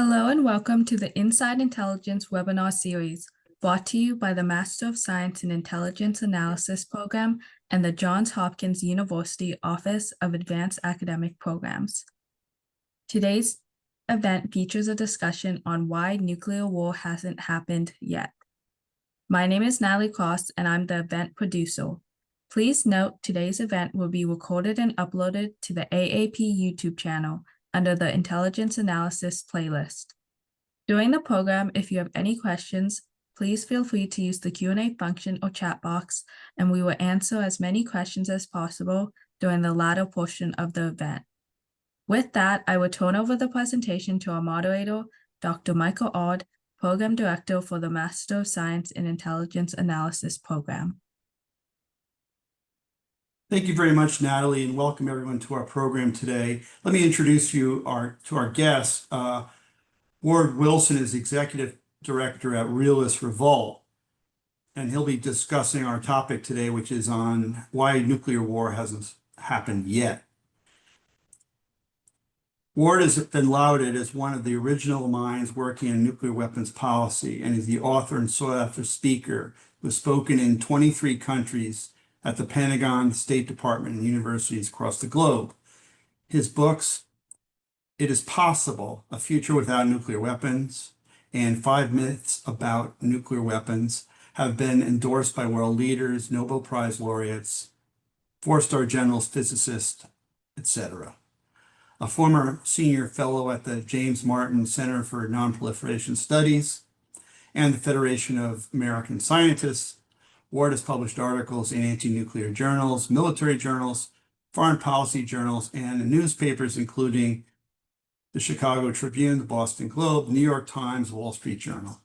Hello and welcome to the Inside Intelligence webinar series, brought to you by the Master of Science in Intelligence Analysis program and the Johns Hopkins University Office of Advanced Academic Programs. Today's event features a discussion on why nuclear war hasn't happened yet. My name is Natalie Cross and I'm the event producer. Please note today's event will be recorded and uploaded to the AAP YouTube channel under the Intelligence Analysis playlist. During the program, if you have any questions, please feel free to use the Q&A function or chat box, and we will answer as many questions as possible during the latter portion of the event. With that, I will turn over the presentation to our moderator, Dr. Michael Aud, Program Director for the Master of Science in Intelligence Analysis program. Thank you very much, Natalie, and welcome everyone to our program today. Let me introduce you to our guest. Ward Wilson is Executive Director at RealistRevolt, and he'll be discussing our topic today, which is on why nuclear war hasn't happened yet. Ward has been lauded as one of the original minds working in nuclear weapons policy, and is the author and sought-after speaker who has spoken in 23 countries at the Pentagon, State Department, and universities across the globe. His books, It Is Possible, A Future Without Nuclear Weapons, and 5 Myths About Nuclear Weapons, have been endorsed by world leaders, Nobel Prize Laureates, 4-star generals, physicists, etc. A former senior fellow at the James Martin Center for Nonproliferation Studies and the Federation of American Scientists, Ward has published articles in anti-nuclear journals, military journals, foreign policy journals, and in newspapers including the Chicago Tribune, the Boston Globe, New York Times, Wall Street Journal.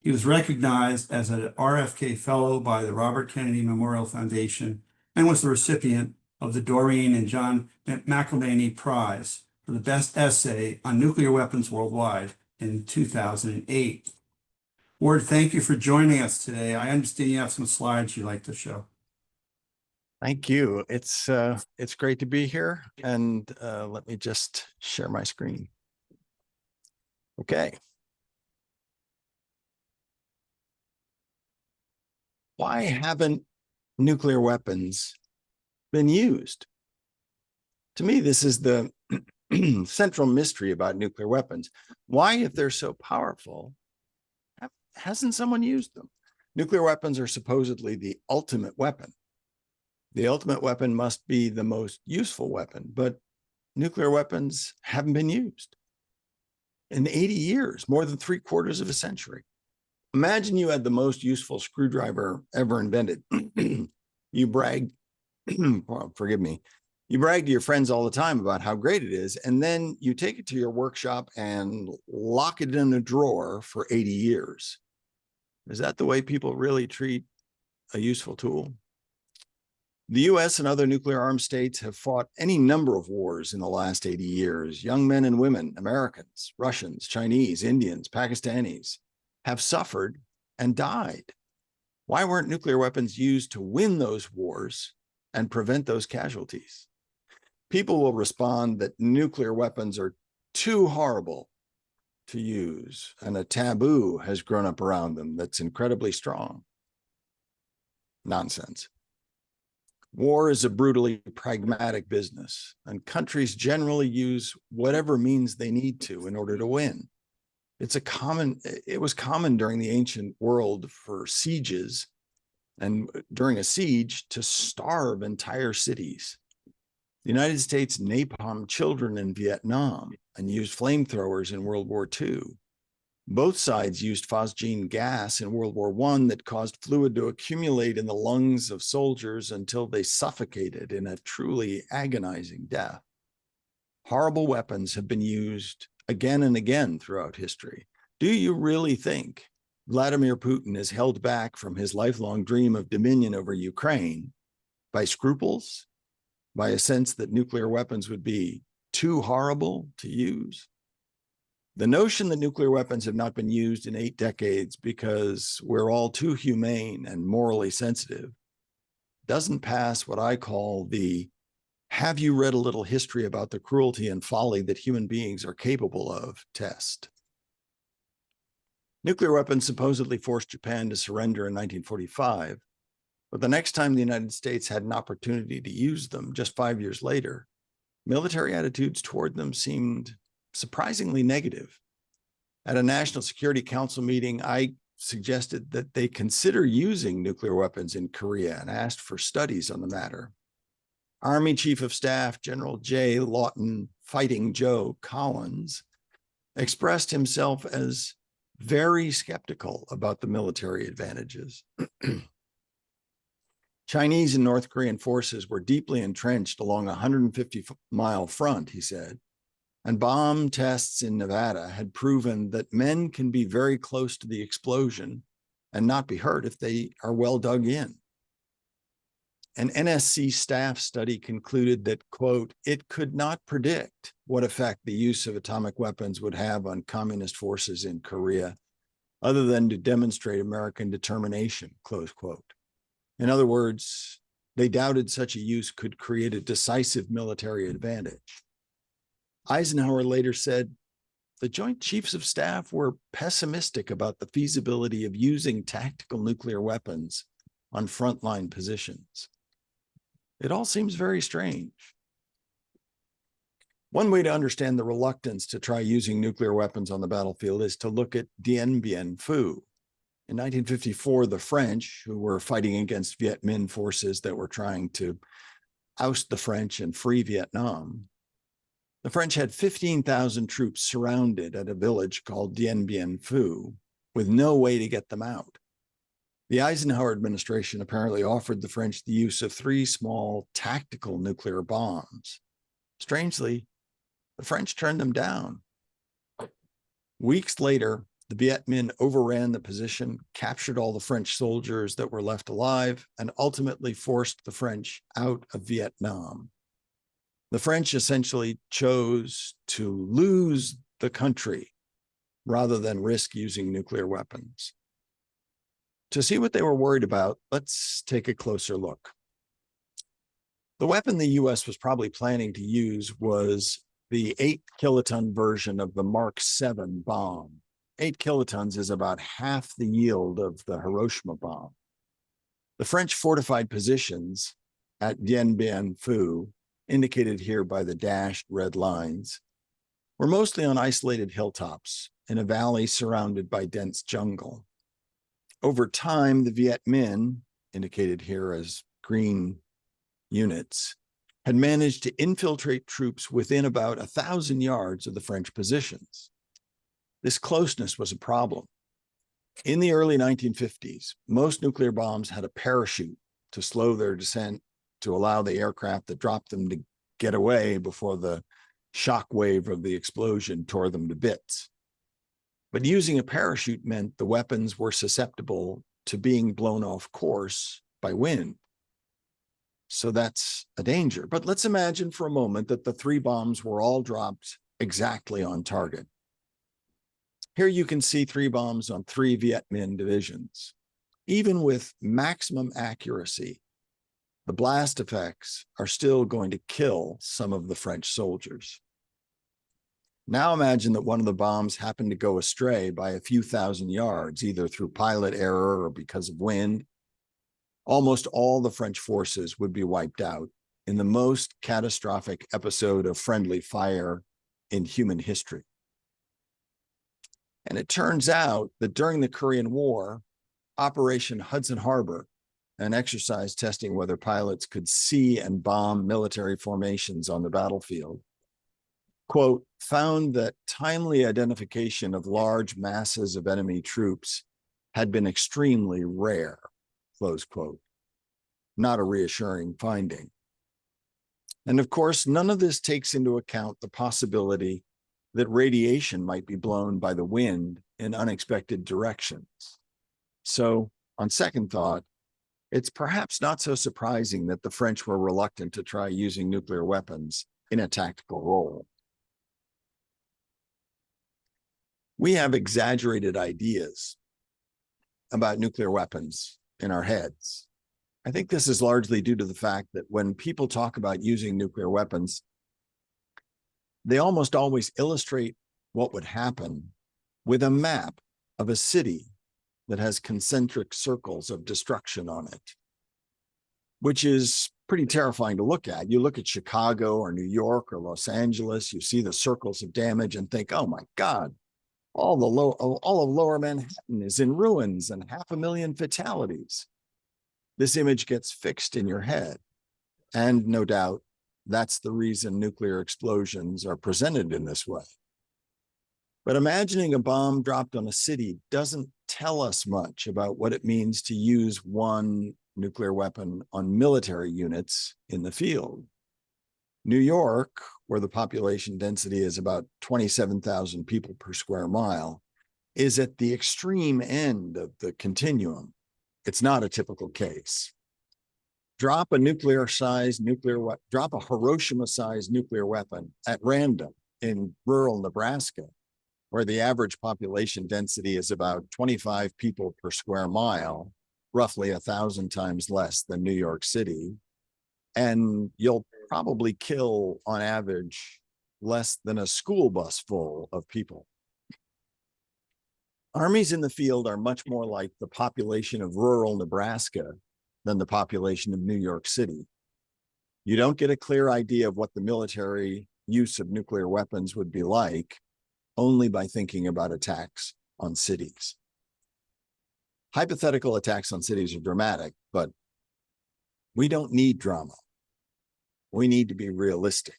He was recognized as an RFK Fellow by the Robert Kennedy Memorial Foundation and was the recipient of the Doreen and John McElvaney Prize for the best essay on nuclear weapons worldwide in 2008. Ward, thank you for joining us today. I understand you have some slides you'd like to show. Thank you. It's great to be here. And let me just share my screen. Okay. Why haven't nuclear weapons been used? To me, this is the central mystery about nuclear weapons. Why, if they're so powerful, hasn't someone used them? Nuclear weapons are supposedly the ultimate weapon. The ultimate weapon must be the most useful weapon, but nuclear weapons haven't been used in 80 years, more than 3/4 of a century. Imagine you had the most useful screwdriver ever invented. You brag, forgive me, you brag to your friends all the time about how great it is, and then you take it to your workshop and lock it in a drawer for 80 years. Is that the way people really treat a useful tool? The US and other nuclear armed states have fought any number of wars in the last 80 years. Young men and women, Americans, Russians, Chinese, Indians, Pakistanis, have suffered and died. Why weren't nuclear weapons used to win those wars and prevent those casualties? People will respond that nuclear weapons are too horrible to use, and a taboo has grown up around them that's incredibly strong. Nonsense. War is a brutally pragmatic business, and countries generally use whatever means they need to in order to win. It was common during the ancient world for sieges, and during a siege, to starve entire cities. The United States napalmed children in Vietnam and used flamethrowers in World War II. Both sides used phosgene gas in World War I that caused fluid to accumulate in the lungs of soldiers until they suffocated in a truly agonizing death. Horrible weapons have been used again and again throughout history. Do you really think Vladimir Putin is held back from his lifelong dream of dominion over Ukraine by scruples? By a sense that nuclear weapons would be too horrible to use? The notion that nuclear weapons have not been used in 8 decades because we're all too humane and morally sensitive doesn't pass what I call the Have you read a little history about the cruelty and folly that human beings are capable of? Test. Nuclear weapons supposedly forced Japan to surrender in 1945, but the next time the United States had an opportunity to use them, just 5 years later, military attitudes toward them seemed surprisingly negative. At a National Security Council meeting, I suggested that they consider using nuclear weapons in Korea and asked for studies on the matter. Army Chief of Staff General J. Lawton Fighting Joe Collins expressed himself as very skeptical about the military advantages. Chinese and North Korean forces were deeply entrenched along a 150-mile front, he said, and bomb tests in Nevada had proven that men can be very close to the explosion and not be hurt if they are well dug in. An NSC staff study concluded that, quote, it could not predict what effect the use of atomic weapons would have on communist forces in Korea, other than to demonstrate American determination, close quote. In other words, they doubted such a use could create a decisive military advantage. Eisenhower later said, the Joint Chiefs of Staff were pessimistic about the feasibility of using tactical nuclear weapons on frontline positions. It all seems very strange. One way to understand the reluctance to try using nuclear weapons on the battlefield is to look at Dien Bien Phu. In 1954, the French, who were fighting against Viet Minh forces that were trying to oust the French and free Vietnam, the French had 15,000 troops surrounded at a village called Dien Bien Phu with no way to get them out. The Eisenhower administration apparently offered the French the use of 3 small tactical nuclear bombs. Strangely, the French turned them down. Weeks later, the Viet Minh overran the position, captured all the French soldiers that were left alive, and ultimately forced the French out of Vietnam. The French essentially chose to lose the country rather than risk using nuclear weapons. To see what they were worried about, let's take a closer look. The weapon the US was probably planning to use was the 8-kiloton version of the Mark 7 bomb. 8 kilotons is about half the yield of the Hiroshima bomb. The French fortified positions at Dien Bien Phu, indicated here by the dashed red lines, were mostly on isolated hilltops in a valley surrounded by dense jungle. Over time, the Viet Minh, indicated here as green units, had managed to infiltrate troops within about 1,000 yards of the French positions. This closeness was a problem. In the early 1950s, most nuclear bombs had a parachute to slow their descent to allow the aircraft that dropped them to get away before the shock wave of the explosion tore them to bits. But using a parachute meant the weapons were susceptible to being blown off course by wind. So that's a danger. But let's imagine for a moment that the 3 bombs were all dropped exactly on target. Here you can see 3 bombs on 3 Viet Minh divisions. Even with maximum accuracy, the blast effects are still going to kill some of the French soldiers. Now imagine that one of the bombs happened to go astray by a few thousand yards, either through pilot error or because of wind. Almost all the French forces would be wiped out in the most catastrophic episode of friendly fire in human history. And it turns out that during the Korean War, Operation Hudson Harbor, an exercise testing whether pilots could see and bomb military formations on the battlefield, quote, found that timely identification of large masses of enemy troops had been extremely rare, close quote. Not a reassuring finding. And of course, none of this takes into account the possibility that radiation might be blown by the wind in unexpected directions. So, on second thought, it's perhaps not so surprising that the French were reluctant to try using nuclear weapons in a tactical role. We have exaggerated ideas about nuclear weapons in our heads. I think this is largely due to the fact that when people talk about using nuclear weapons, they almost always illustrate what would happen with a map of a city that has concentric circles of destruction on it, which is pretty terrifying to look at. You look at Chicago or New York or Los Angeles, you see the circles of damage and think, oh my God, all of lower Manhattan is in ruins and 500,000 fatalities. This image gets fixed in your head. And no doubt, that's the reason nuclear explosions are presented in this way. But imagining a bomb dropped on a city doesn't tell us much about what it means to use one nuclear weapon on military units in the field. New York, where the population density is about 27,000 people per square mile, is at the extreme end of the continuum. It's not a typical case. Drop a Hiroshima-sized nuclear weapon at random in rural Nebraska, where the average population density is about 25 people per square mile, roughly 1,000 times less than New York City, and you'll probably kill, on average, less than a school bus full of people. Armies in the field are much more like the population of rural Nebraska than the population of New York City. You don't get a clear idea of what the military use of nuclear weapons would be like only by thinking about attacks on cities. Hypothetical attacks on cities are dramatic, but we don't need drama. We need to be realistic.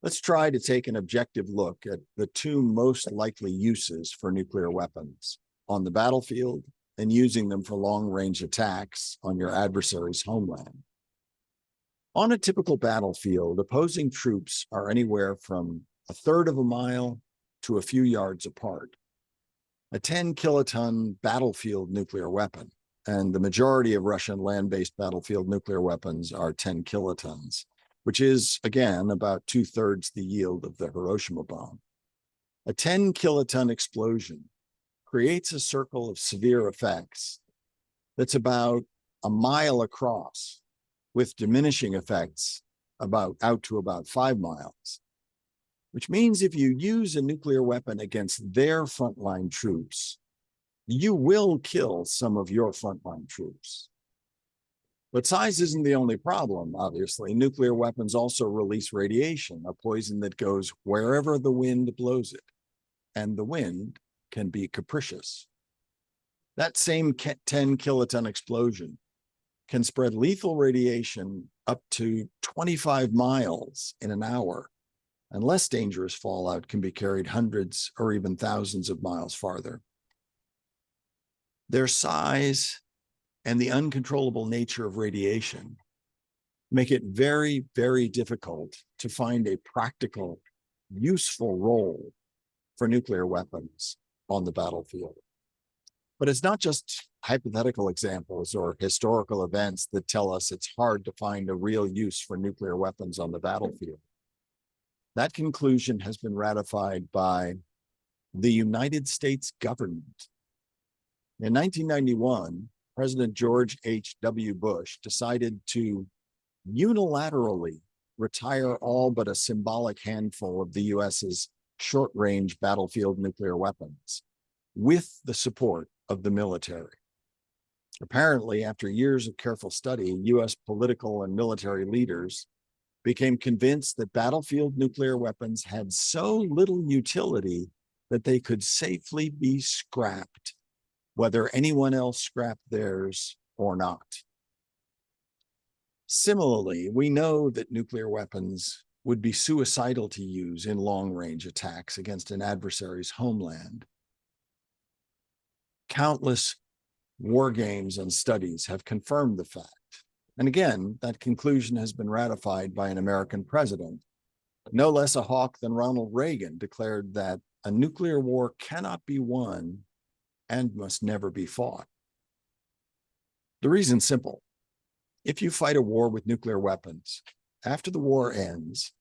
Let's try to take an objective look at the two most likely uses for nuclear weapons on the battlefield and using them for long-range attacks on your adversary's homeland. On a typical battlefield, opposing troops are anywhere from 1/3 of a mile to a few yards apart. A 10-kiloton battlefield nuclear weapon, and the majority of Russian land-based battlefield nuclear weapons are 10 kilotons, which is, again, about 2/3 the yield of the Hiroshima bomb. A 10-kiloton explosion creates a circle of severe effects that's about a mile across, with diminishing effects out to about 5 miles, which means if you use a nuclear weapon against their frontline troops, you will kill some of your frontline troops. But size isn't the only problem, obviously. Nuclear weapons also release radiation, a poison that goes wherever the wind blows it, and the wind can be capricious. That same 10-kiloton explosion can spread lethal radiation up to 25 miles in an hour, and less dangerous fallout can be carried hundreds or even thousands of miles farther. Their size and the uncontrollable nature of radiation make it very, very difficult to find a practical, useful role for nuclear weapons on the battlefield. But it's not just hypothetical examples or historical events that tell us it's hard to find a real use for nuclear weapons on the battlefield. That conclusion has been ratified by the United States government. In 1991, President George H.W. Bush decided to unilaterally retire all but a symbolic handful of the US's short-range battlefield nuclear weapons with the support of the military. Apparently, after years of careful study, US political and military leaders became convinced that battlefield nuclear weapons had so little utility that they could safely be scrapped, whether anyone else scrapped theirs or not. Similarly, we know that nuclear weapons would be suicidal to use in long-range attacks against an adversary's homeland. Countless war games and studies have confirmed the fact. And again, that conclusion has been ratified by an American president. No less a hawk than Ronald Reagan declared that a nuclear war cannot be won and must never be fought. The reason's simple. If you fight a war with nuclear weapons, after the war ends,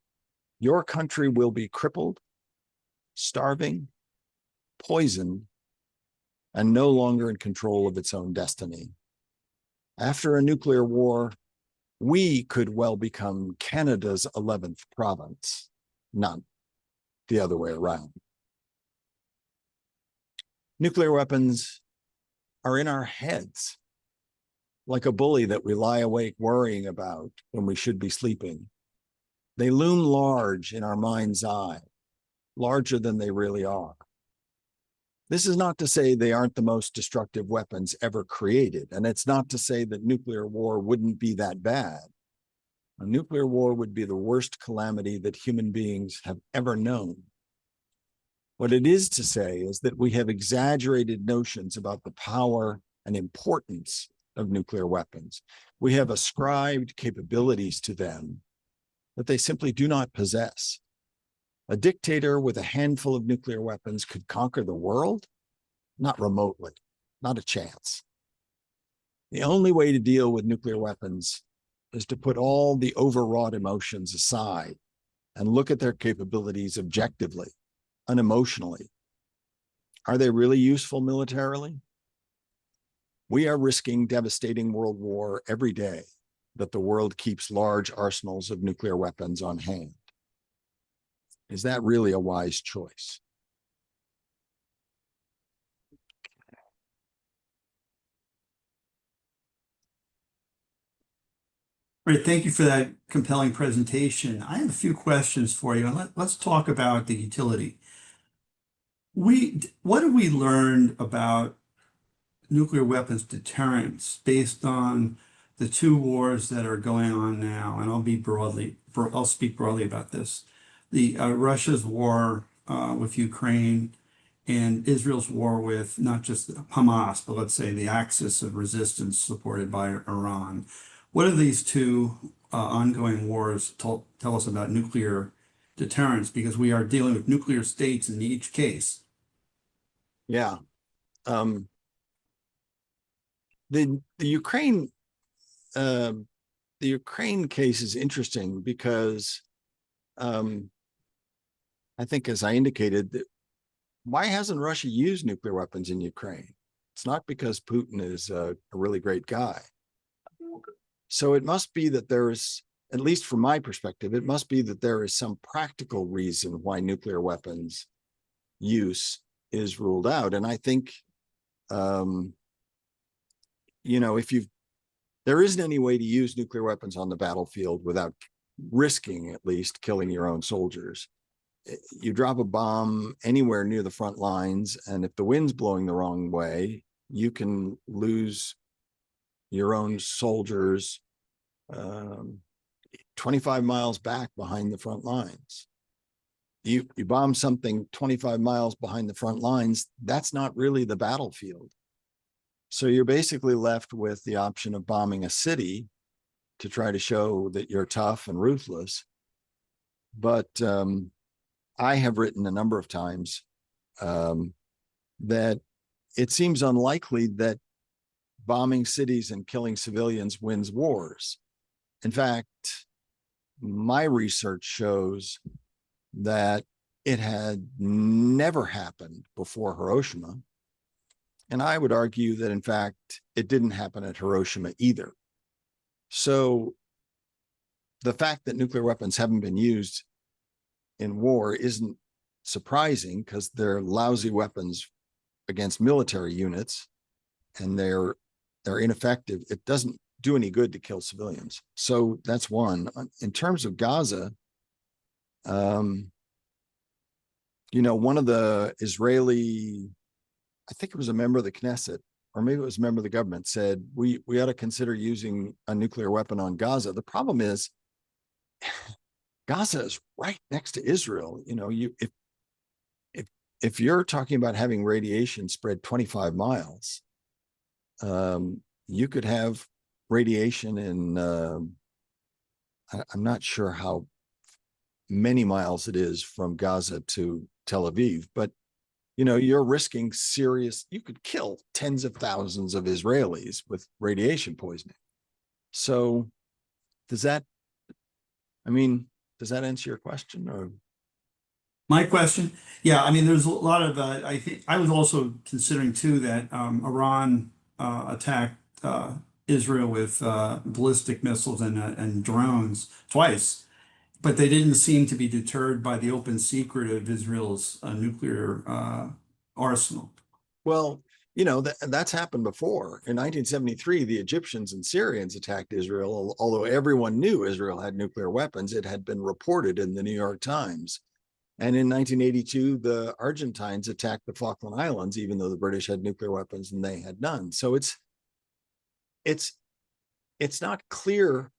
your country will be crippled, starving, poisoned, and no longer in control of its own destiny. After a nuclear war, we could well become Canada's 11th province, not the other way around. Nuclear weapons are in our heads, like a bully that we lie awake worrying about when we should be sleeping. They loom large in our mind's eye, larger than they really are. This is not to say they aren't the most destructive weapons ever created, and it's not to say that nuclear war wouldn't be that bad. A nuclear war would be the worst calamity that human beings have ever known. What it is to say is that we have exaggerated notions about the power and importance of nuclear weapons. We have ascribed capabilities to them that they simply do not possess. A dictator with a handful of nuclear weapons could conquer the world? Not remotely, not a chance. The only way to deal with nuclear weapons is to put all the overwrought emotions aside and look at their capabilities objectively, unemotionally. Are they really useful militarily? We are risking devastating world war every day that the world keeps large arsenals of nuclear weapons on hand. Is that really a wise choice? Right, thank you for that compelling presentation. I have a few questions for you, and let's talk about the utility. What have we learned about nuclear weapons deterrence based on the two wars that are going on now? And I'll speak broadly about this. The Russia's war with Ukraine and Israel's war with not just Hamas, but let's say the axis of resistance supported by Iran. What do these two ongoing wars tell us about nuclear deterrence? Because we are dealing with nuclear states in each case. Yeah. The Ukraine case is interesting because I think, as I indicated, why hasn't Russia used nuclear weapons in Ukraine? It's not because Putin is a really great guy. So it must be that there is, at least from my perspective, it must be that there is some practical reason why nuclear weapons use is ruled out. And I think, if there isn't any way to use nuclear weapons on the battlefield without risking at least killing your own soldiers. You drop a bomb anywhere near the front lines, and if the wind's blowing the wrong way, you can lose your own soldiers 25 miles back behind the front lines. You bomb something 25 miles behind the front lines, that's not really the battlefield. So you're basically left with the option of bombing a city to try to show that you're tough and ruthless. But I have written a number of times that it seems unlikely that bombing cities and killing civilians wins wars. In fact, my research shows that it had never happened before Hiroshima. And I would argue that, in fact, it didn't happen at Hiroshima either. So the fact that nuclear weapons haven't been used in war isn't surprising, because they're lousy weapons against military units and they're ineffective. It doesn't do any good to kill civilians. So that's one. In terms of Gaza, one of the Israeli, I think it was a member of the Knesset, or maybe it was a member of the government, said we ought to consider using a nuclear weapon on Gaza. The problem is Gaza is right next to Israel. If you're talking about having radiation spread 25 miles, you could have radiation in, I'm not sure how many miles it is from Gaza to Tel Aviv, but you're risking you could kill tens of thousands of Israelis with radiation poisoning. So does that answer your question? Or My question? Yeah, there's a lot of, I think I was also considering too that Iran attacked Israel with ballistic missiles and drones twice, but they didn't seem to be deterred by the open secret of Israel's nuclear arsenal. Well, you know, that's happened before. In 1973, the Egyptians and Syrians attacked Israel. Although everyone knew Israel had nuclear weapons, it had been reported in the New York Times. And in 1982, the Argentines attacked the Falkland Islands, even though the British had nuclear weapons and they had none. So it's not clear.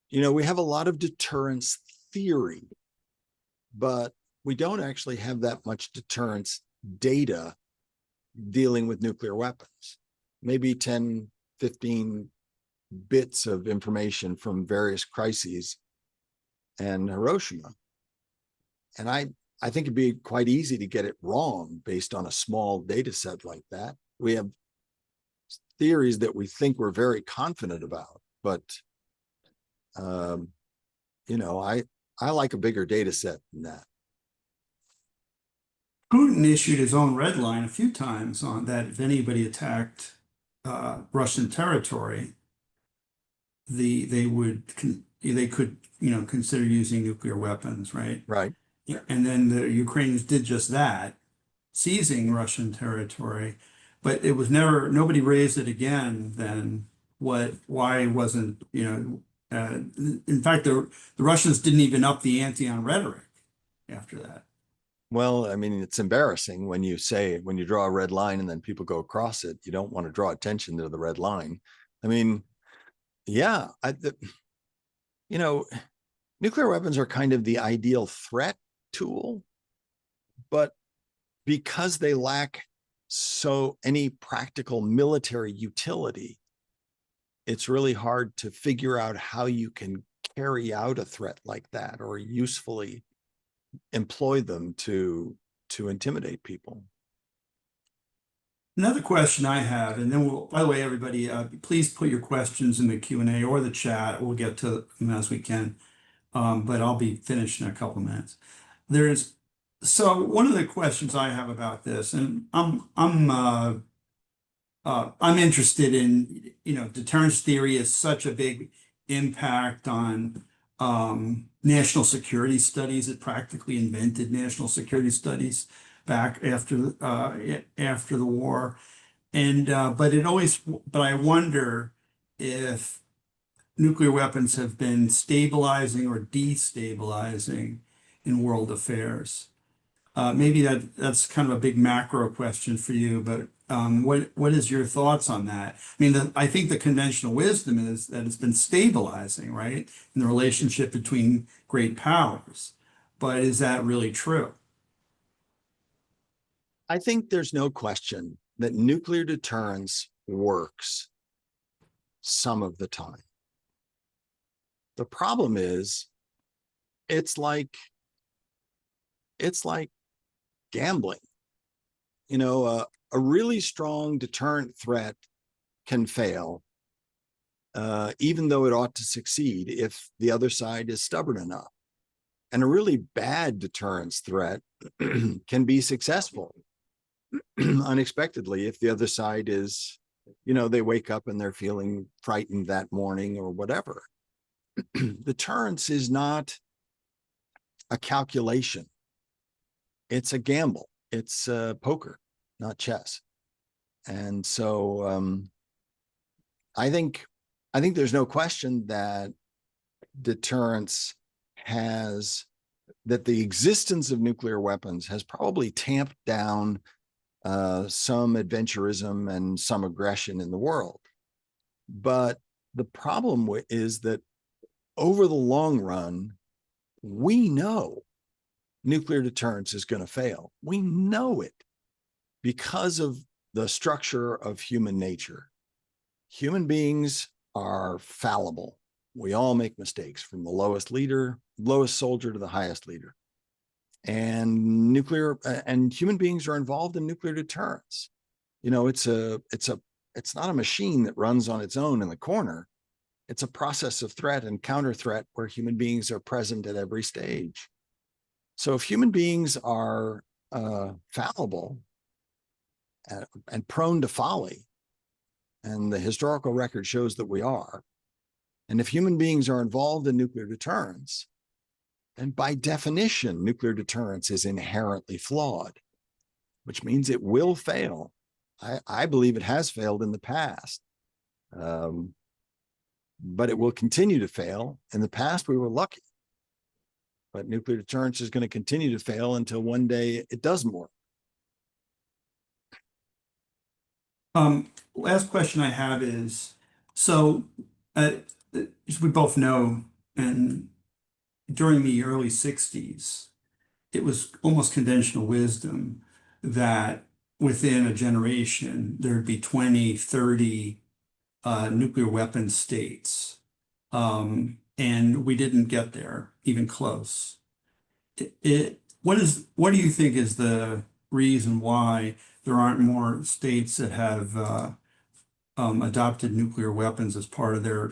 You know, we have a lot of deterrence theory, but we don't actually have that much deterrence data dealing with nuclear weapons. Maybe 10, 15 bits of information from various crises and Hiroshima. And I think it'd be quite easy to get it wrong based on a small data set like that. We have theories that we think we're very confident about, but you know, I like a bigger data set than that. Putin issued his own red line a few times on that if anybody attacked Russian territory, they could consider using nuclear weapons, right? Right. Yeah. And then the Ukrainians did just that, seizing Russian territory, but it was nobody raised it again. Then why wasn't, in fact, the Russians didn't even up the ante on rhetoric after that. Well, I mean, it's embarrassing when you draw a red line and then people go across it. You don't want to draw attention to the red line. I mean, yeah, nuclear weapons are kind of the ideal threat tool, but because they lack any practical military utility, it's really hard to figure out how you can carry out a threat like that or usefully employ them to intimidate people. Another question I have, and then by the way, everybody, please put your questions in the Q&A or the chat. We'll get to them as we can, but I'll be finished in a couple of minutes. So one of the questions I have about this, and I'm interested in, deterrence theory is such a big impact on national security studies. It practically invented national security studies back after the war, and but I wonder if nuclear weapons have been stabilizing or destabilizing in world affairs. Maybe that's kind of a big macro question for you, but what is your thoughts on that? I mean, I think the conventional wisdom is that it's been stabilizing, right, in the relationship between great powers. But is that really true? I think there's no question that nuclear deterrence works some of the time. The problem is it's like gambling. A really strong deterrent threat can fail, even though it ought to succeed if the other side is stubborn enough. And a really bad deterrence threat can be successful unexpectedly if the other side is, they wake up and they're feeling frightened that morning or whatever. Deterrence is not a calculation. It's a gamble. It's poker, not chess. And so I think there's no question that the existence of nuclear weapons has probably tamped down some adventurism and some aggression in the world. But the problem is that over the long run, we know nuclear deterrence is going to fail. We know it because of the structure of human nature. Human beings are fallible. We all make mistakes, from the lowest soldier to the highest leader. And human beings are involved in nuclear deterrence. It's not a machine that runs on its own in the corner. It's a process of threat and counter threat where human beings are present at every stage. So if human beings are fallible and prone to folly, and the historical record shows that we are, and if human beings are involved in nuclear deterrence, then by definition, nuclear deterrence is inherently flawed, which means it will fail. I believe it has failed in the past, but it will continue to fail. In the past, we were lucky, but nuclear deterrence is going to continue to fail until one day it doesn't work. Last question I have is, so as we both know, and during the early 60s, it was almost conventional wisdom that within a generation, there'd be 20, 30 nuclear weapon states. And we didn't get there even close. What do you think is the reason why there aren't more states that have adopted nuclear weapons as part of their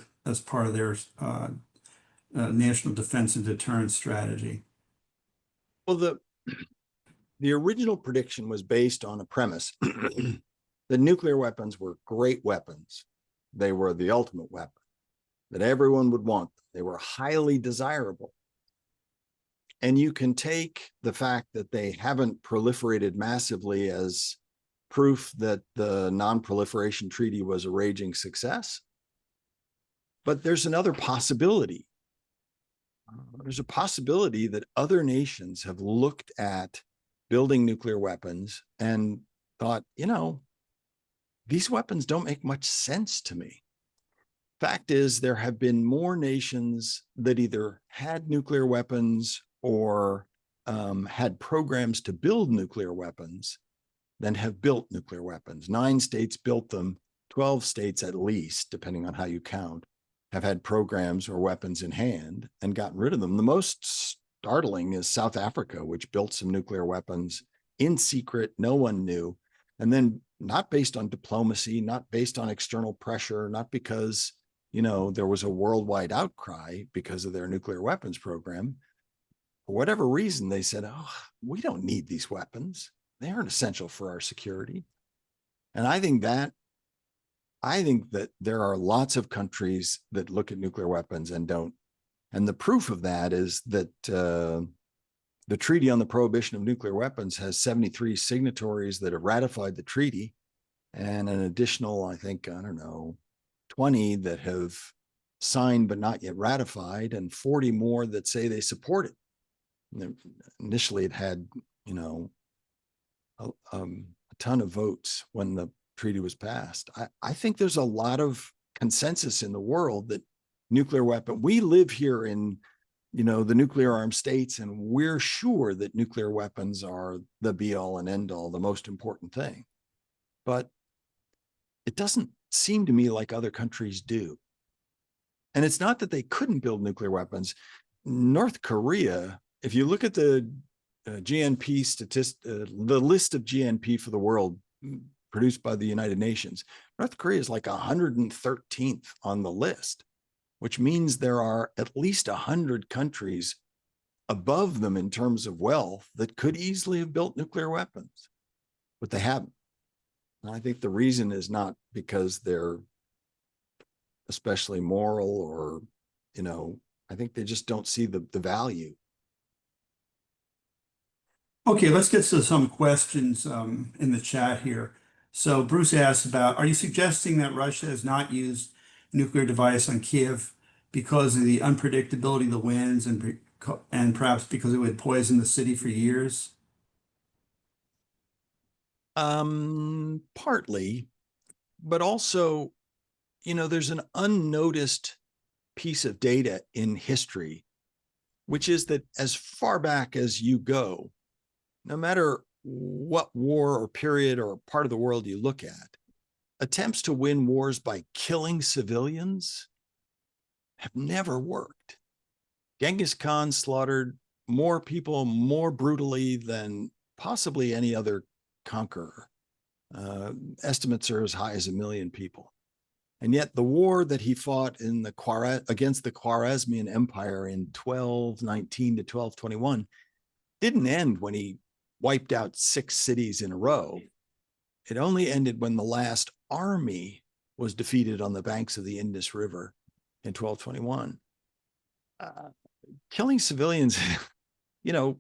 national defense and deterrence strategy? Well, the original prediction was based on a premise that nuclear weapons were great weapons. They were the ultimate weapon, that everyone would want them. They were highly desirable. And you can take the fact that they haven't proliferated massively as proof that the Nonproliferation Treaty was a raging success. But there's another possibility. There's a possibility that other nations have looked at building nuclear weapons and thought, you know, these weapons don't make much sense to me. Fact is, there have been more nations that either had nuclear weapons or had programs to build nuclear weapons than have built nuclear weapons. 9 states built them, 12 states at least, depending on how you count, have had programs or weapons in hand and gotten rid of them. The most startling is South Africa, which built some nuclear weapons in secret, no one knew, and then not based on diplomacy, not based on external pressure, not because, you know, there was a worldwide outcry because of their nuclear weapons program. For whatever reason, they said, oh, we don't need these weapons. They aren't essential for our security. And I think that there are lots of countries that look at nuclear weapons and don't. And the proof of that is that the Treaty on the Prohibition of Nuclear Weapons has 73 signatories that have ratified the treaty, and an additional, I think, 20 that have signed but not yet ratified, and 40 more that say they support it. Initially, it had, you know, a ton of votes when the treaty was passed. I think there's a lot of consensus in the world that nuclear weapon, we live here in, you know, the nuclear armed states, and we're sure that nuclear weapons are the be all and end all, the most important thing. But it doesn't seem to me like other countries do. And it's not that they couldn't build nuclear weapons. North Korea, if you look at the GNP the list of GNP for the world produced by the United Nations, North Korea is like 113th on the list, which means there are at least 100 countries above them in terms of wealth that could easily have built nuclear weapons, but they haven't. And I think the reason is not because they're especially moral or, you know, I think they just don't see the value. Okay, let's get to some questions in the chat here. So Bruce asks about, are you suggesting that Russia has not used nuclear device on Kiev because of the unpredictability of the winds and perhaps because it would poison the city for years? Partly, but also, you know, there's an unnoticed piece of data in history, which is that as far back as you go, no matter what war or period or part of the world you look at, attempts to win wars by killing civilians have never worked. Genghis Khan slaughtered more people more brutally than possibly any other conqueror. Estimates are as high as 1 million people. And yet the war that he fought in against the Khwarezmian Empire in 1219 to 1221 didn't end when he wiped out 6 cities in a row. It only ended when the last army was defeated on the banks of the Indus River in 1221. Killing civilians, you know,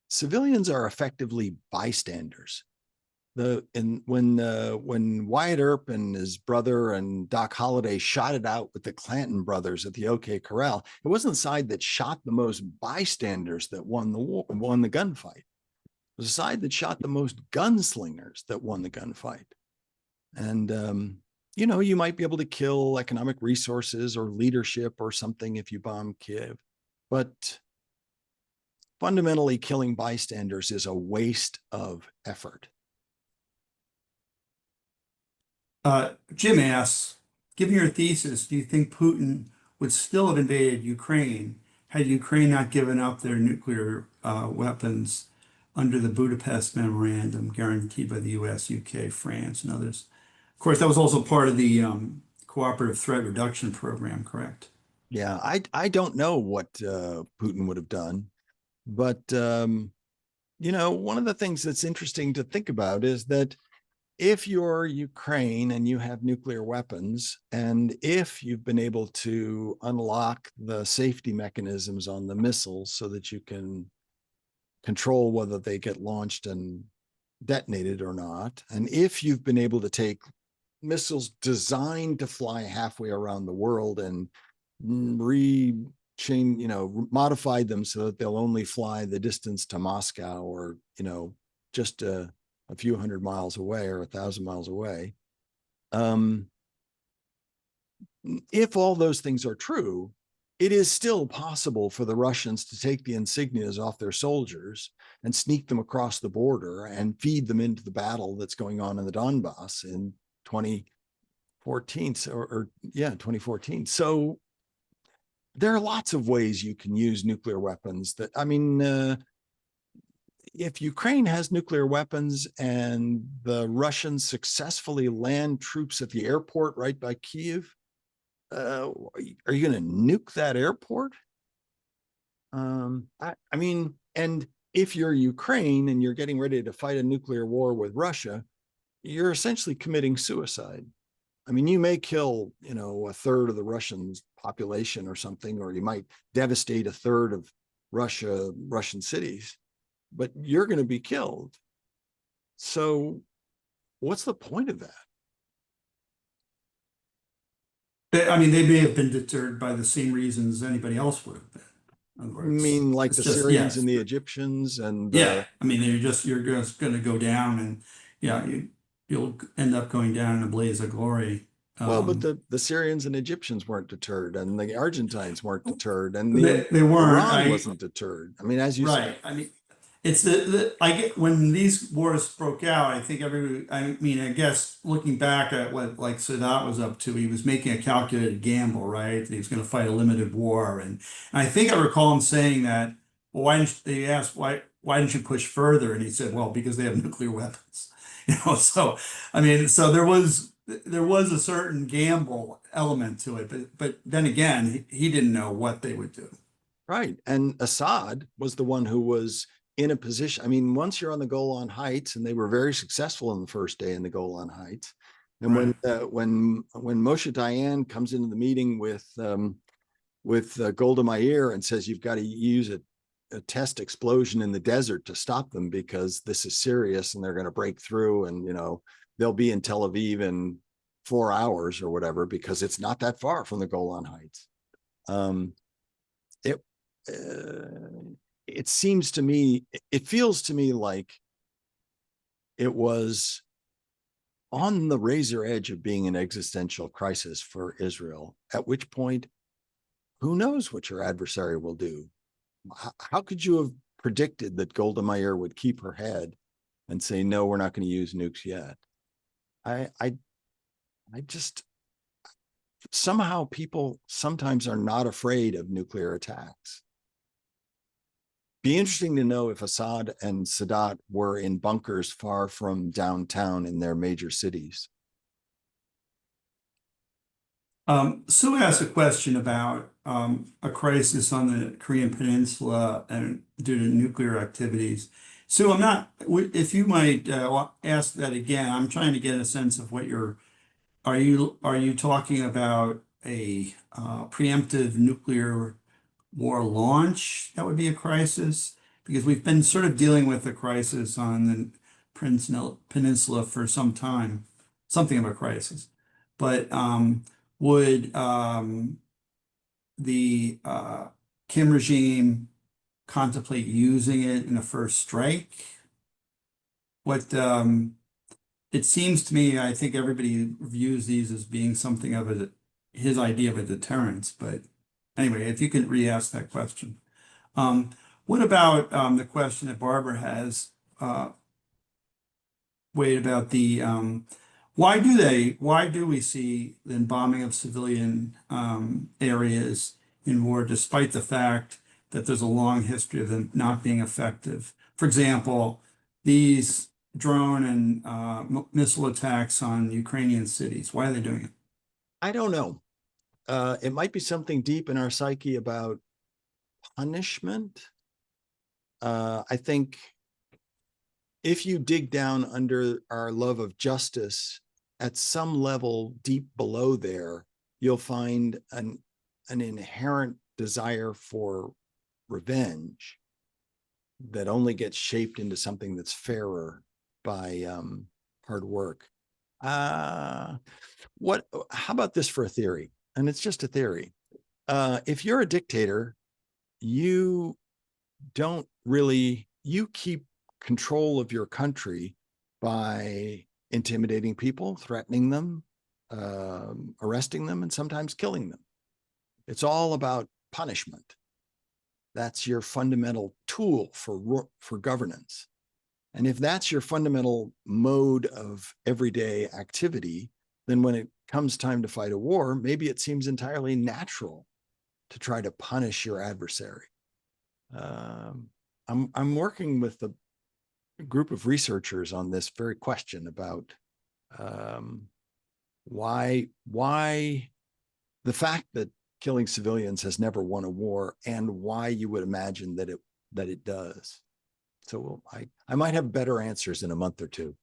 civilians are effectively bystanders. When Wyatt Earp and his brother and Doc Holliday shot it out with the Clanton brothers at the OK Corral, it wasn't the side that shot the most bystanders that won the gunfight. It was the side that shot the most gunslingers that won the gunfight. And you know, you might be able to kill economic resources or leadership or something if you bomb Kiev, but fundamentally killing bystanders is a waste of effort. Jim asks, given your thesis, do you think Putin would still have invaded Ukraine had Ukraine not given up their nuclear weapons under the Budapest Memorandum guaranteed by the US, UK, France, and others? Of course, that was also part of the Cooperative Threat Reduction Program, correct? Yeah, I don't know what Putin would have done, but you know, one of the things that's interesting to think about is that if you're Ukraine and you have nuclear weapons, and if you've been able to unlock the safety mechanisms on the missiles so that you can control whether they get launched and detonated or not, and if you've been able to take missiles designed to fly halfway around the world and modify them so that they'll only fly the distance to Moscow or, you know, just a few hundred miles away or 1,000 miles away. If all those things are true, it is still possible for the Russians to take the insignias off their soldiers and sneak them across the border and feed them into the battle that's going on in the Donbass in 2014 2014. So there are lots of ways you can use nuclear weapons that, I mean, if Ukraine has nuclear weapons and the Russians successfully land troops at the airport right by Kyiv, are you going to nuke that airport? I mean, and if you're Ukraine and you're getting ready to fight a nuclear war with Russia, you're essentially committing suicide. I mean, you may kill, you know, a third of the Russian population or something, or you might devastate a third of Russian cities, but you're going to be killed. So what's the point of that? I mean, they may have been deterred by the same reasons anybody else would have been. I mean, like the Syrians and the Egyptians and I mean, you're just going to go down, and you'll end up going down in a blaze of glory. Well, but the Syrians and Egyptians weren't deterred, and the Argentines weren't deterred, and they weren't. Iran wasn't deterred. I mean, as you right. said, I mean, it's I get when these wars broke out. I think I guess looking back at what like Sadat was up to, he was making a calculated gamble, right? That he was going to fight a limited war, and I think I recall him saying that. Well, why didn't they asked why didn't you push further? And he said, well, because they have nuclear weapons. You know, so I mean, so there was a certain gamble element to it, but then again, he didn't know what they would do. Right, and Assad was the one who was in a position. I mean, once you're on the Golan Heights, and they were very successful in the first day in the Golan Heights, and right. when Moshe Dayan comes into the meeting with Golda Meir and says you've got to use a test explosion in the desert to stop them because this is serious and they're going to break through, and you know they'll be in Tel Aviv in 4 hours or whatever because it's not that far from the Golan Heights. It seems to me, it feels to me like it was on the razor edge of being an existential crisis for Israel, at which point, who knows what your adversary will do? How could you have predicted that Golda Meir would keep her head and say, no, we're not going to use nukes yet? I just, somehow people sometimes are not afraid of nuclear attacks. Be interesting to know if Assad and Sadat were in bunkers far from downtown in their major cities. Sue asked a question about a crisis on the Korean Peninsula and due to nuclear activities. Sue, I'm not, if you might ask that again, I'm trying to get a sense of what are you talking about a preemptive nuclear war launch? That would be a crisis? Because we've been sort of dealing with the crisis on the Peninsula for some time, something of a crisis. But would the Kim regime contemplate using it in a first strike? What it seems to me, I think everybody views these as being something of his idea of a deterrence. But anyway, if you could re-ask that question. Um, what about the question that Barbara has, Wade, about the why do we see the bombing of civilian areas in war, despite the fact that there's a long history of them not being effective? For example, these drone and missile attacks on Ukrainian cities. Why are they doing it? I don't know. It might be something deep in our psyche about punishment. I think if you dig down under our love of justice, at some level deep below there, you'll find an inherent desire for revenge that only gets shaped into something that's fairer by hard work. How about this for a theory? And it's just a theory. If you're a dictator, you keep control of your country by intimidating people, threatening them, arresting them, and sometimes killing them. It's all about punishment. That's your fundamental tool for governance. And if that's your fundamental mode of everyday activity, then when it comes time to fight a war, maybe it seems entirely natural to try to punish your adversary. I'm working with a group of researchers on this very question about why the fact that killing civilians has never won a war, and why you would imagine that it does. So I might have better answers in a month or two.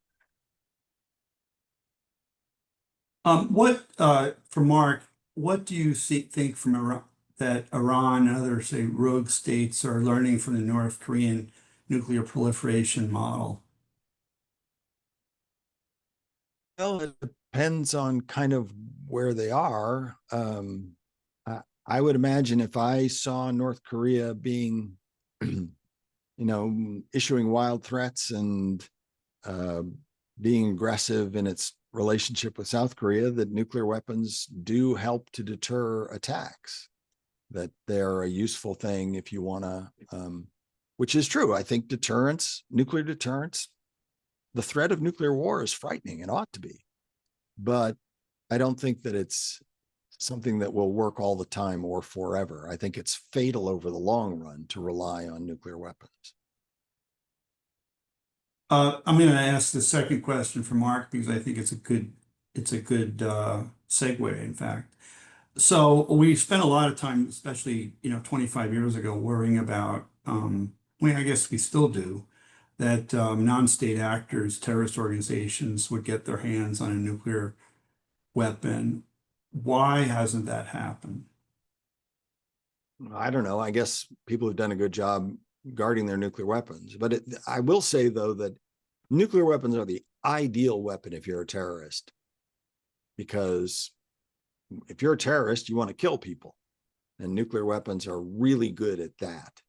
For Mark, what do you think from Iran, that Iran and other, say, rogue states are learning from the North Korean nuclear proliferation model? Well, it depends on kind of where they are. I would imagine if I saw North Korea being, issuing wild threats and being aggressive in its relationship with South Korea, that nuclear weapons do help to deter attacks, that they're a useful thing if you want to, which is true. I think nuclear deterrence, the threat of nuclear war is frightening and ought to be, but I don't think that it's something that will work all the time or forever. I think it's fatal over the long run to rely on nuclear weapons. I'm going to ask the second question for Mark because I think it's a good segue, in fact. So we spent a lot of time, especially 25 years ago, worrying about. I guess we still do, that non-state actors, terrorist organizations, would get their hands on a nuclear weapon. Why hasn't that happened? I don't know. I guess people have done a good job guarding their nuclear weapons. But I will say, though, that nuclear weapons are the ideal weapon if you're a terrorist. Because if you're a terrorist, you want to kill people. And nuclear weapons are really good at that.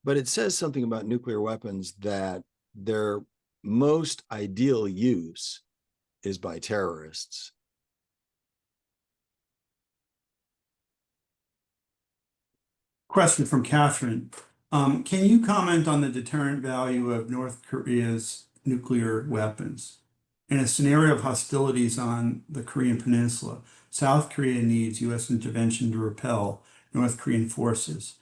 But it says something about nuclear weapons that their most ideal use is by terrorists. Question from Catherine. Can you comment on the deterrent value of North Korea's nuclear weapons? In a scenario of hostilities on the Korean Peninsula, South Korea needs U.S. intervention to repel North Korean forces.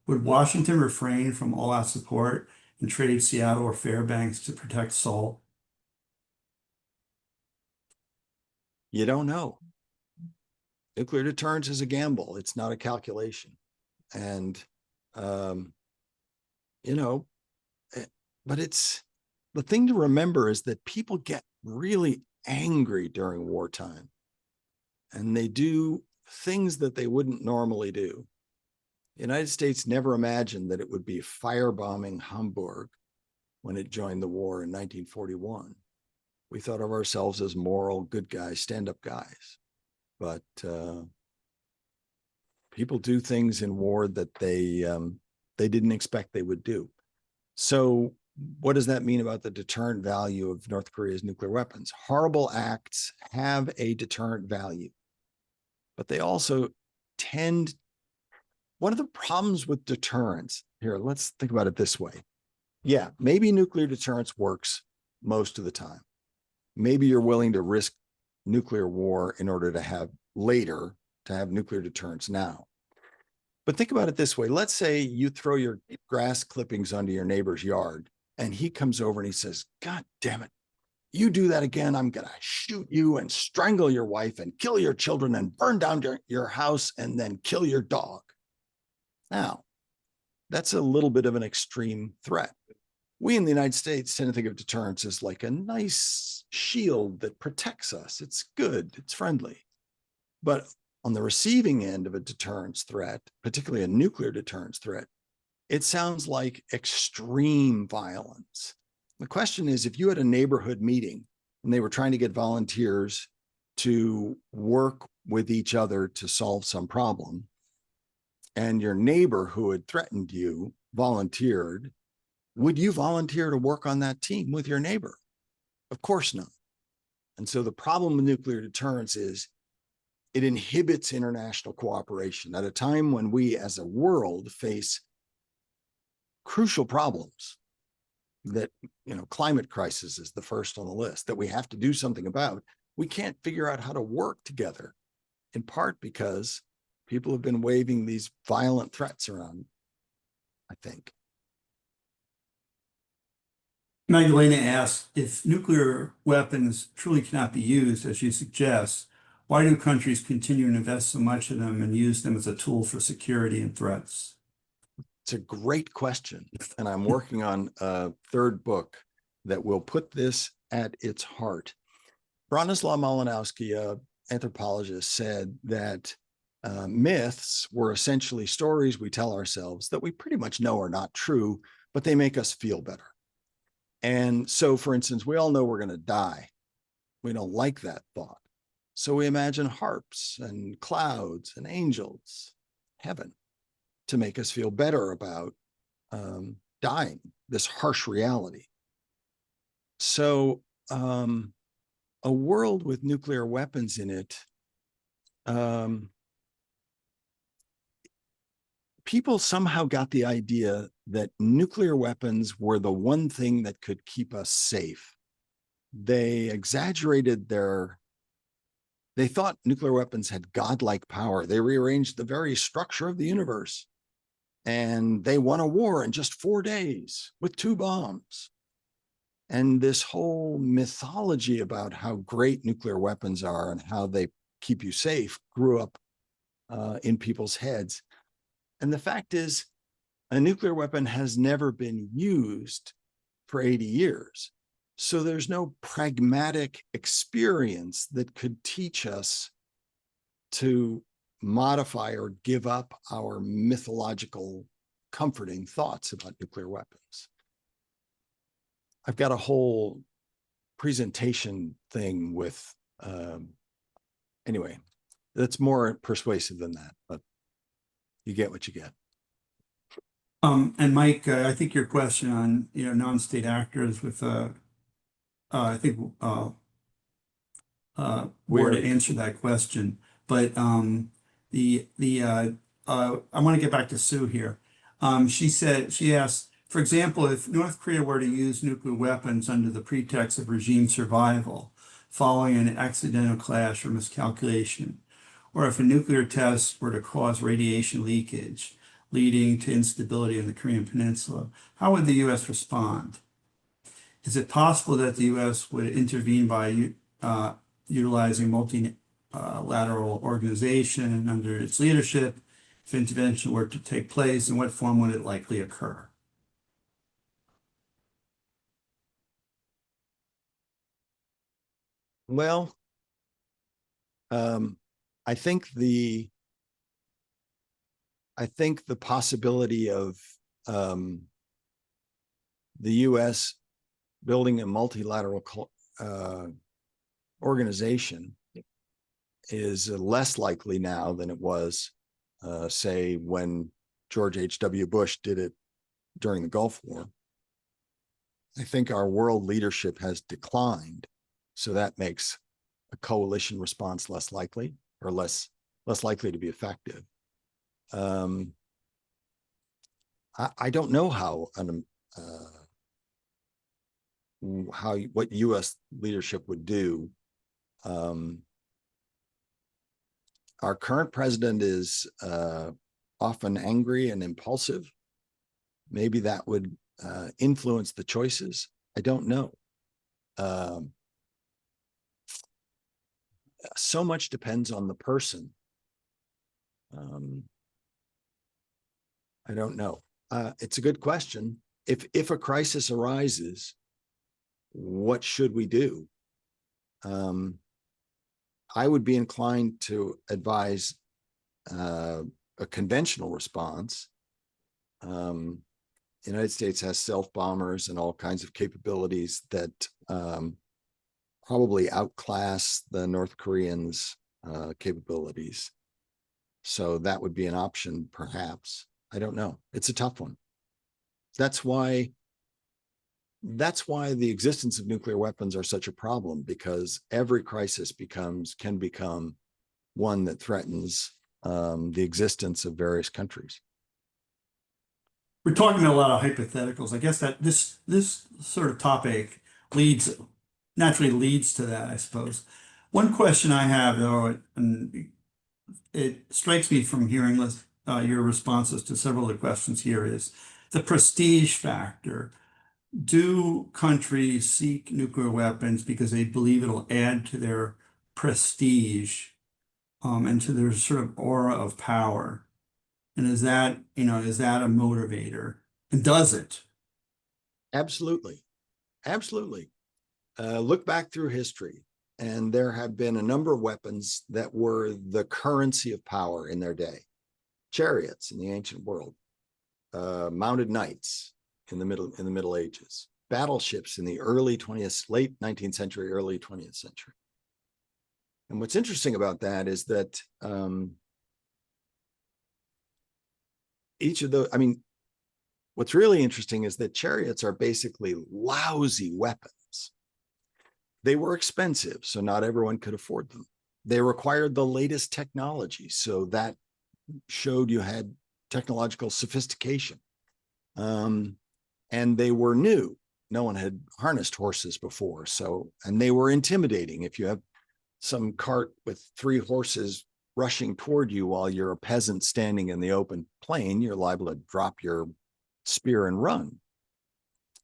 Would Washington refrain from all-out support and trade Seattle or Fairbanks to protect Seoul? You don't know. Nuclear deterrence is a gamble. It's not a calculation. And, the but it's the thing to remember is that people get really angry during wartime, and they do things that they wouldn't normally do. The United States never imagined that it would be firebombing Hamburg when it joined the war in 1941. We thought of ourselves as moral, good guys, stand-up guys. But people do things in war that they didn't expect they would do. So what does that mean about the deterrent value of North Korea's nuclear weapons? Horrible acts have a deterrent value, but they also tend. One of the problems with deterrence here, let's think about it this way. Yeah, maybe nuclear deterrence works most of the time. Maybe you're willing to risk nuclear war in order to have later to have nuclear deterrence now. But think about it this way. Let's say you throw your grass clippings onto your neighbor's yard and he comes over and he says, "God damn it, you do that again, I'm going to shoot you and strangle your wife and kill your children and burn down your house and then kill your dog." Now, that's a little bit of an extreme threat. We in the United States tend to think of deterrence as like a nice shield that protects us. It's good, it's friendly. But on the receiving end of a deterrence threat, particularly a nuclear deterrence threat, it sounds like extreme violence. The question is, if you had a neighborhood meeting and they were trying to get volunteers to work with each other to solve some problem, and your neighbor who had threatened you volunteered, would you volunteer to work on that team with your neighbor? Of course not. And so the problem with nuclear deterrence is it inhibits international cooperation at a time when we as a world face crucial problems that, climate crisis is the first on the list that we have to do something about. We can't figure out how to work together, in part because people have been waving these violent threats around, I think. McElvaney asks, if nuclear weapons truly cannot be used, as you suggest, why do countries continue to invest so much in them and use them as a tool for security and threats? It's a great question. And I'm working on a third book that will put this at its heart. Bronislaw Malinowski, an anthropologist, said that myths were essentially stories we tell ourselves that we pretty much know are not true, but they make us feel better. And so, for instance, we all know we're going to die. We don't like that thought. So we imagine harps and clouds and angels, heaven, to make us feel better about dying, this harsh reality. So a world with nuclear weapons in it, people somehow got the idea that nuclear weapons were the one thing that could keep us safe. They exaggerated they thought nuclear weapons had godlike power. They rearranged the very structure of the universe. And they won a war in just 4 days with 2 bombs. And this whole mythology about how great nuclear weapons are and how they keep you safe grew up in people's heads. And the fact is, a nuclear weapon has never been used for 80 years. So there's no pragmatic experience that could teach us to modify or give up our mythological comforting thoughts about nuclear weapons. I've got a whole presentation thing with, anyway, that's more persuasive than that, but you get what you get. And Mike, I think your question on, non-state actors with, I think where to answer that question, but I want to get back to Sue here. She asked, for example, if North Korea were to use nuclear weapons under the pretext of regime survival, following an accidental clash or miscalculation, or if a nuclear test were to cause radiation leakage, leading to instability in the Korean Peninsula, how would the U.S. respond? Is it possible that the U.S. would intervene by utilizing multilateral organization under its leadership if intervention were to take place? In what form would it likely occur? Well, I think the possibility of the U.S. building a multilateral organization is less likely now than it was, say, when George H.W. Bush did it during the Gulf War. I think our world leadership has declined, so that makes a coalition response less likely, or less likely to be effective. I don't know what U.S. leadership would do. Our current president is often angry and impulsive. Maybe that would influence the choices. I don't know. So much depends on the person. I don't know. It's a good question. If a crisis arises, what should we do? I would be inclined to advise a conventional response. The United States has stealth bombers and all kinds of capabilities that probably outclass the North Koreans' capabilities. So that would be an option, perhaps. I don't know. It's a tough one. That's why the existence of nuclear weapons are such a problem, because every crisis can become one that threatens the existence of various countries. We're talking a lot of hypotheticals. I guess that this sort of topic naturally leads to that, I suppose. One question I have, though, and it strikes me from hearing your responses to several of the questions here, is the prestige factor. Do countries seek nuclear weapons because they believe it'll add to their prestige and to their sort of aura of power? And is that a motivator? And does it? Absolutely. Absolutely. Look back through history, and there have been a number of weapons that were the currency of power in their day. Chariots in the ancient world, mounted knights in the Middle Ages, battleships in the late 19th century, early 20th century. And what's interesting about that is that what's really interesting is that chariots are basically lousy weapons. They were expensive, so not everyone could afford them. They required the latest technology, so that showed you had technological sophistication. And they were new. No one had harnessed horses before, and they were intimidating. If you have some cart with 3 horses rushing toward you while you're a peasant standing in the open plain, you're liable to drop your spear and run.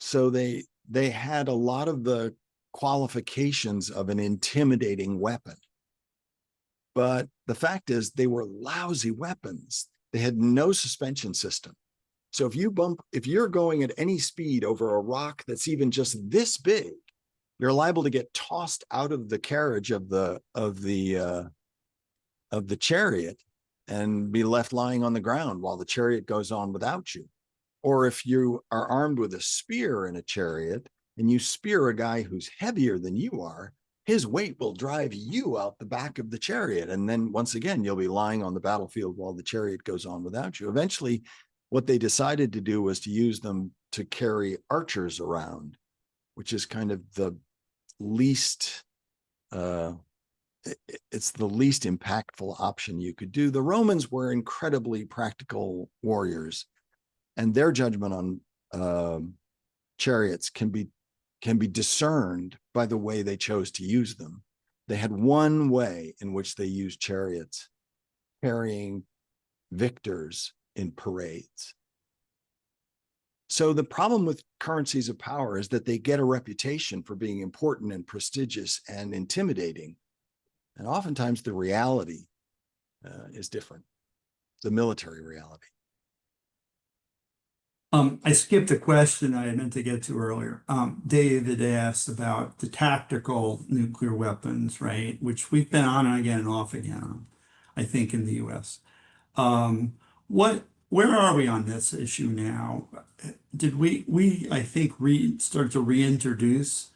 So they had a lot of the qualifications of an intimidating weapon. But the fact is, they were lousy weapons. They had no suspension system. So if you're going at any speed over a rock that's even just this big, you're liable to get tossed out of the carriage of the chariot and be left lying on the ground while the chariot goes on without you. Or if you are armed with a spear in a chariot and you spear a guy who's heavier than you are, his weight will drive you out the back of the chariot. And then once again, you'll be lying on the battlefield while the chariot goes on without you. Eventually, what they decided to do was to use them to carry archers around, which is kind of the least, it's the least impactful option you could do. The Romans were incredibly practical warriors, and their judgment on chariots can be discerned by the way they chose to use them. They had one way in which they used chariots, carrying victors in parades. So the problem with currencies of power is that they get a reputation for being important and prestigious and intimidating. And oftentimes the reality is different, the military reality. I skipped a question I meant to get to earlier. David asked about the tactical nuclear weapons, right? Which we've been on and off again on, I think, in the US. Where are we on this issue now? Did we I think, start to reintroduce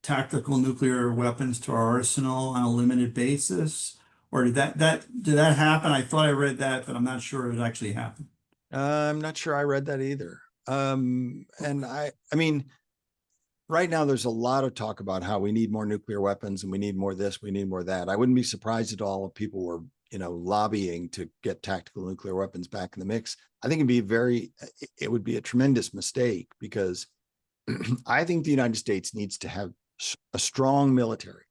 tactical nuclear weapons to our arsenal on a limited basis? Or did that happen? I thought I read that, but I'm not sure it actually happened. I'm not sure I read that either. And I mean, right now there's a lot of talk about how we need more nuclear weapons and we need more this, we need more that. I wouldn't be surprised at all if people were, lobbying to get tactical nuclear weapons back in the mix. I think it would be a tremendous mistake, because I think the United States needs to have a strong military.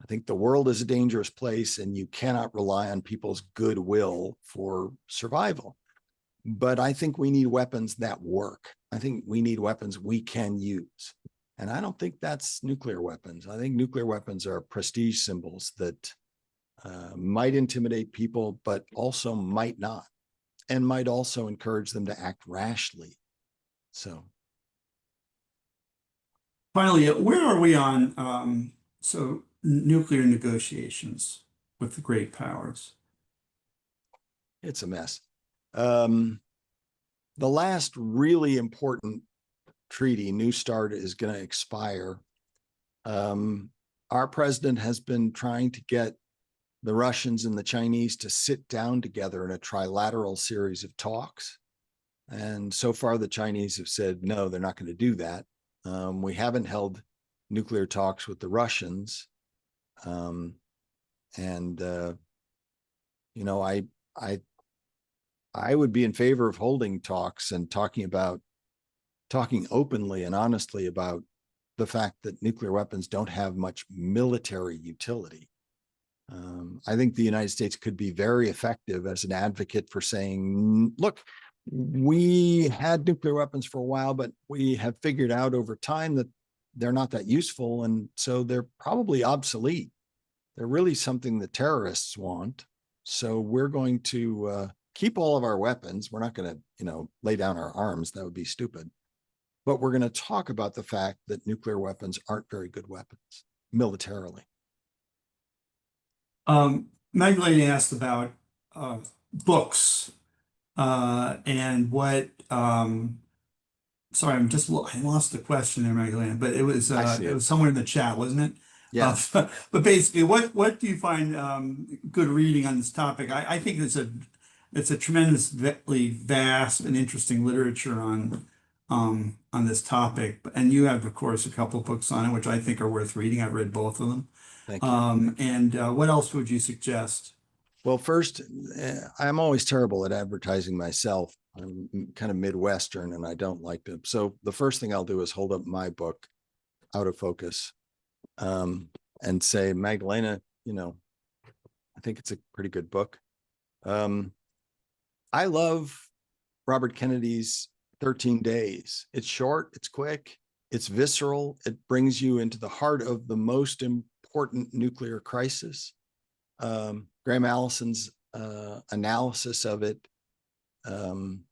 I think the world is a dangerous place and you cannot rely on people's goodwill for survival. But I think we need weapons that work. I think we need weapons we can use. And I don't think that's nuclear weapons. I think nuclear weapons are prestige symbols that might intimidate people, but also might not, and might also encourage them to act rashly. So Finally, where are we on nuclear negotiations with the great powers? it's a mess. The last really important treaty, New START, is going to expire. Our president has been trying to get the Russians and the Chinese to sit down together in a trilateral series of talks. And so far, the Chinese have said, no, they're not going to do that. We haven't held nuclear talks with the Russians. I would be in favor of holding talks and talking openly and honestly about the fact that nuclear weapons don't have much military utility. I think the United States could be very effective as an advocate for saying, look, we had nuclear weapons for a while, but we have figured out over time that they're not that useful. And so they're probably obsolete. They're really something that terrorists want. So we're going to keep all of our weapons. We're not going to, lay down our arms. That would be stupid. But we're going to talk about the fact that nuclear weapons aren't very good weapons militarily. McElvaney asked about books and what. Sorry, I lost the question there, McElvaney, but it was somewhere in the chat, wasn't it? Yeah. But basically, what do you find good reading on this topic? I think it's a tremendously vast and interesting literature on this topic, and you have, of course, a couple of books on it, which I think are worth reading. I've read both of them. Thank you. And what else would you suggest? Well, first, I'm always terrible at advertising myself. I'm kind of Midwestern and I don't like to. So the first thing I'll do is hold up my book, Out of Focus, and say, Magdalena, I think it's a pretty good book. I love Robert Kennedy's 13 Days. It's short, it's quick, it's visceral. It brings you into the heart of the most important nuclear crisis. Graham Allison's analysis of it in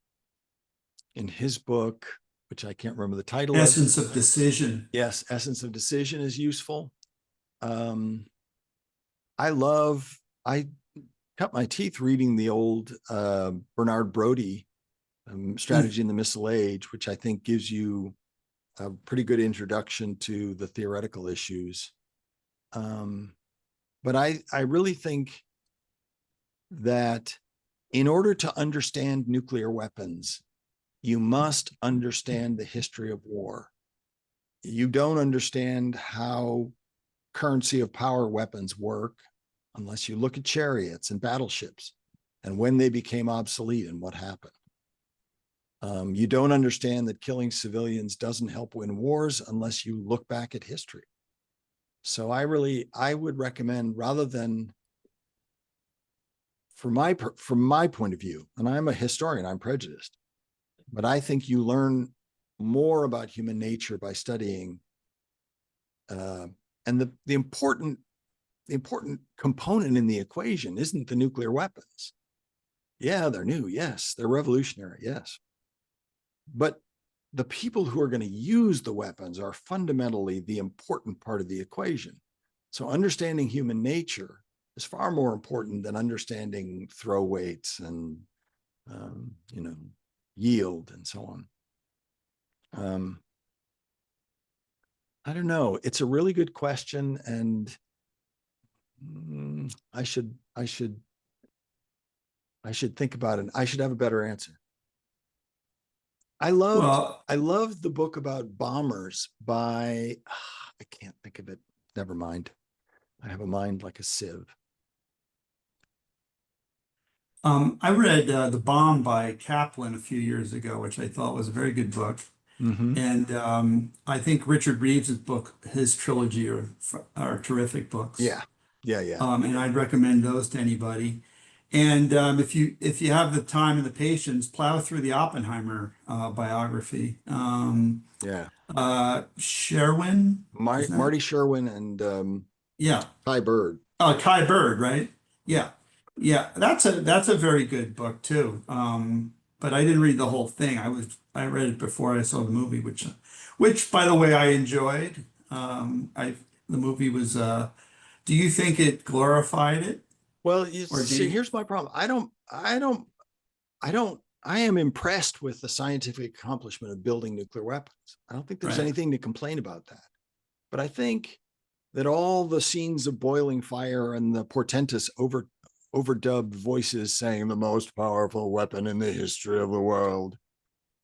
his book, which I can't remember the title Essence of Decision. Yes, Essence of Decision is useful. I cut my teeth reading the old Bernard Brodie Strategy in the Missile Age, which I think gives you a pretty good introduction to the theoretical issues. But I really think that in order to understand nuclear weapons, you must understand the history of war. You don't understand how currency of power weapons work unless you look at chariots and battleships and when they became obsolete and what happened. You don't understand that killing civilians doesn't help win wars unless you look back at history. So I would recommend, rather than, from my point of view, and I'm a historian, I'm prejudiced, but I think you learn more about human nature by studying. And the important component in the equation isn't the nuclear weapons. Yeah, they're new. Yes, they're revolutionary. Yes. But the people who are going to use the weapons are fundamentally the important part of the equation. So understanding human nature is far more important than understanding throw weights and, yield and so on. I don't know. It's a really good question, and I should think about it. I should have a better answer. I loved the book about bombers by, I can't think of it. Never mind. I have a mind like a sieve. I read The Bomb by Kaplan a few years ago, which I thought was a very good book. Mm-hmm. And I think Richard Reeves's book, his trilogy are terrific books. Yeah. And I'd recommend those to anybody. And if you have the time and the patience, plow through the Oppenheimer biography. Sherwin, Marty Sherwin and yeah, Ty Bird. Kai Bird, right? Yeah, that's a very good book too. But I didn't read the whole thing. I read it before I saw the movie, which by the way I enjoyed. The movie was. Do you think it glorified it? Well, here's my problem. I am impressed with the scientific accomplishment of building nuclear weapons. I don't think there's anything to complain about that. But I think that all the scenes of boiling fire and the portentous overdubbed voices saying the most powerful weapon in the history of the world,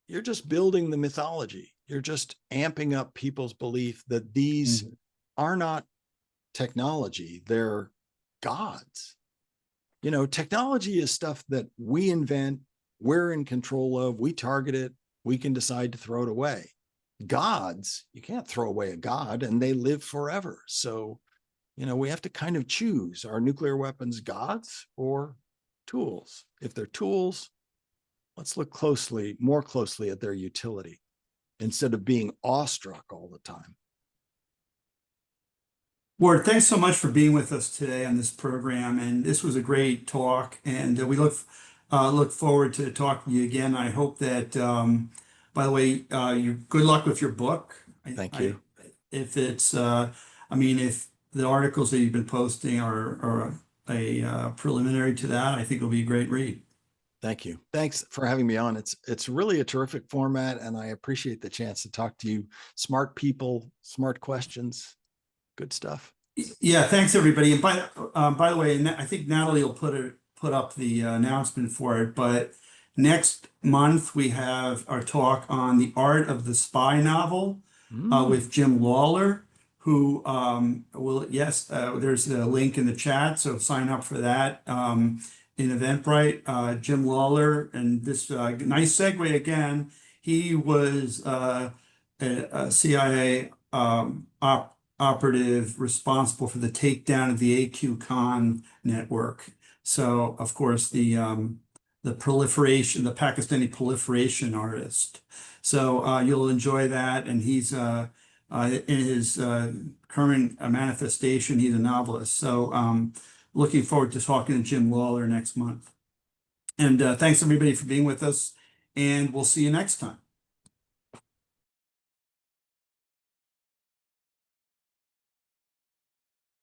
you're just building the mythology. You're just amping up people's belief that these are not technology, they're gods. Technology is stuff that we invent, we're in control of, we target it, we can decide to throw it away. Gods, you can't throw away a god, and they live forever. So, we have to kind of choose, are nuclear weapons gods or tools? If they're tools, let's look more closely at their utility instead of being awestruck all the time. Ward, thanks so much for being with us today on this program, and this was a great talk. And we look forward to talking to you again. I hope that, by the way, good luck with your book. Thank you. If it's, if the articles that you've been posting are a preliminary to that, I think it'll be a great read. Thank you. Thanks for having me on. It's really a terrific format, and I appreciate the chance to talk to you. Smart people, smart questions. Good stuff. Yeah, thanks everybody. And by the way, I think Natalie will put up the announcement for it. But next month we have our talk on the art of the spy novel with Jim Lawler, who there's a link in the chat, so sign up for that in Eventbrite. Jim Lawler, and this nice segue again. He was a CIA operative responsible for the takedown of the AQ-Khan network. So, of course, the proliferation, the Pakistani proliferation artist. So you'll enjoy that. And he's in his current manifestation, he's a novelist. So looking forward to talking to Jim Lawler next month. And thanks everybody for being with us. And we'll see you next time.